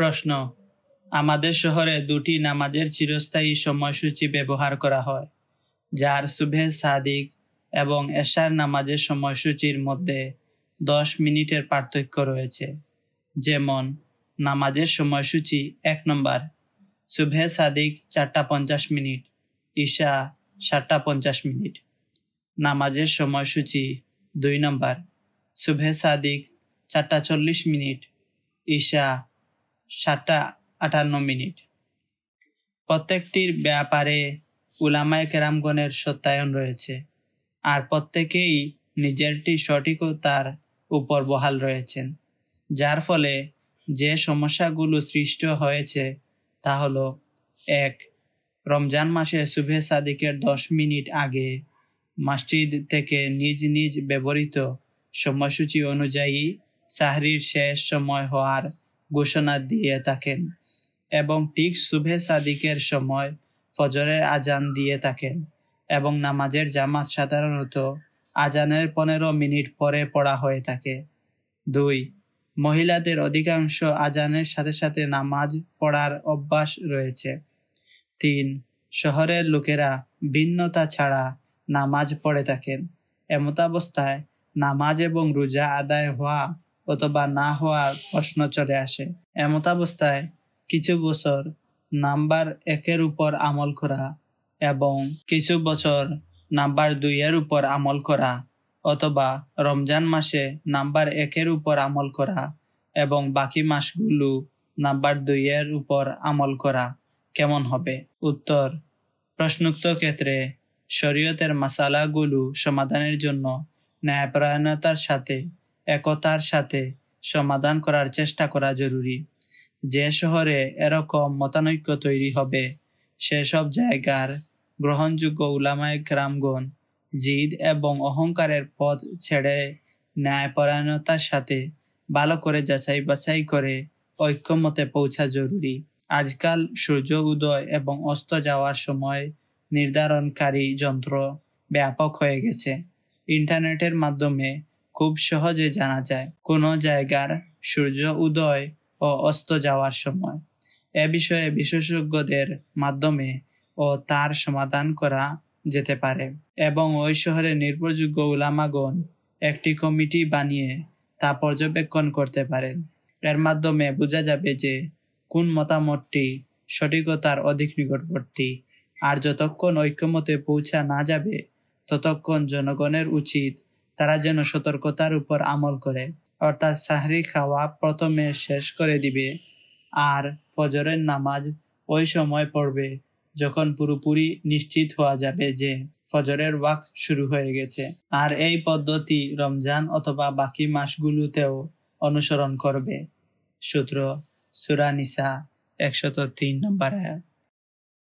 প্রশ্ন: আমাদের শহরে দুটি নামাজের চিরস্থায়ী সময়সূচি ব্যবহার করা হয়, যার সুবহে সাদিক এবং এশার নামাজের সময়সূচির মধ্যে 10 মিনিটের পার্থক্য রয়েছে। যেমন নামাজের সময়সূচি 1 নম্বর, সুবহে সাদিক 4:50 মিনিট, ঈশা 7:50 মিনিট। নামাজের সময়সূচি 2 নম্বর, সুবহে সাদিক 4:40 মিনিট, ঈশা 7:58 মিনিট। প্রত্যেকটির ব্যাপারে উলামায়ে কেরামগণের সত্যায়ন রয়েছে, আর প্রত্যেকেই নিজেরটি সঠিকতার উপর বহাল রয়েছেন, যার ফলে যে সমস্যাগুলো সৃষ্টি হয়েছে তা হলো: 1. রমজান মাসে সুবহে সাদিকের 10 মিনিট আগে মসজিদ থেকে নিজ নিজ ব্যবহৃত সময়সূচি অনুযায়ী সাহরির শেষ সময় হওয়ার ঘোষণা দিয়ে থাকেন এবং ঠিক সুবহে সাদিকের সময় ফজরের আজান দিয়ে থাকেন, এবং নামাজের জামাত সাধারণত আজানের 15 মিনিট পরে পড়া হয়ে থাকে। 2. মহিলাদের অধিকাংশ আজানের সাথে সাথে নামাজ পড়ার অভ্যাস রয়েছে। 3. শহরের লোকেরা ভিন্নতা ছাড়া নামাজ পড়ে থাকেন। এমতাবস্থায় নামাজ এবং রোজা আদায় হওয়া অথবা না হওয়ার প্রশ্ন চলে আসে। এমতাবস্থায় কিছু বছর নাম্বার 1-এর উপর আমল করা এবং কিছু বছর নাম্বার 2-এর উপর আমল করা, অথবা রমজান মাসে নাম্বার 1-এর উপর আমল করা এবং বাকি মাসগুলো নাম্বার 2-এর উপর আমল করা কেমন হবে? উত্তর: প্রশ্নোক্ত ক্ষেত্রে শরীয়তের মাসালাগুলো সমাধানের জন্য ন্যায়পরায়ণতার সাথে একতার সাথে সমাধান করার চেষ্টা করা জরুরি। যে শহরে এরকম মতানৈক্য তৈরি হবে, সেসব জায়গার গ্রহণযোগ্য উলামায়ে কেরামগণ জিদ এবং অহংকারের পথ ছেড়ে ন্যায়পরায়ণতার সাথে ভালো করে যাচাই বাছাই করে ঐক্যমতে পৌঁছা জরুরি। আজকাল সূর্য উদয় এবং অস্ত যাওয়ার সময় নির্ধারণকারী যন্ত্র ব্যাপক হয়ে গেছে। ইন্টারনেটের মাধ্যমে খুব সহজে জানা যায় কোনো জায়গার সূর্য উদয় ও অস্ত যাওয়ার সময়। এ বিষয়ে বিশেষজ্ঞদের মাধ্যমে ও তার সমাধান করা যেতে পারে, এবং ওই শহরের নির্ভরযোগ্য উলামাগণ একটি কমিটি বানিয়ে তা পর্যবেক্ষণ করতে পারেন। এর মাধ্যমে বোঝা যাবে যে কোন মতামতটি সঠিকতার অধিক নিকটবর্তী। আর যতক্ষণ ঐক্যমতে পৌঁছা না যাবে, ততক্ষণ জনগণের উচিত তারা যেন সতর্কতার উপর আমল করে, অর্থাৎ সাহরি খাওয়া প্রথমে শেষ করে দিবে আর ফজরের নামাজ ওই সময় পড়বে যখন পুরোপুরি নিশ্চিত হওয়া যাবে যে ফজরের ওয়াক্ত শুরু হয়ে গেছে। আর এই পদ্ধতি রমজান অথবা বাকি মাসগুলোতেও অনুসরণ করবে। সূত্র: সূরা নিসা 103 নম্বর আয়াত।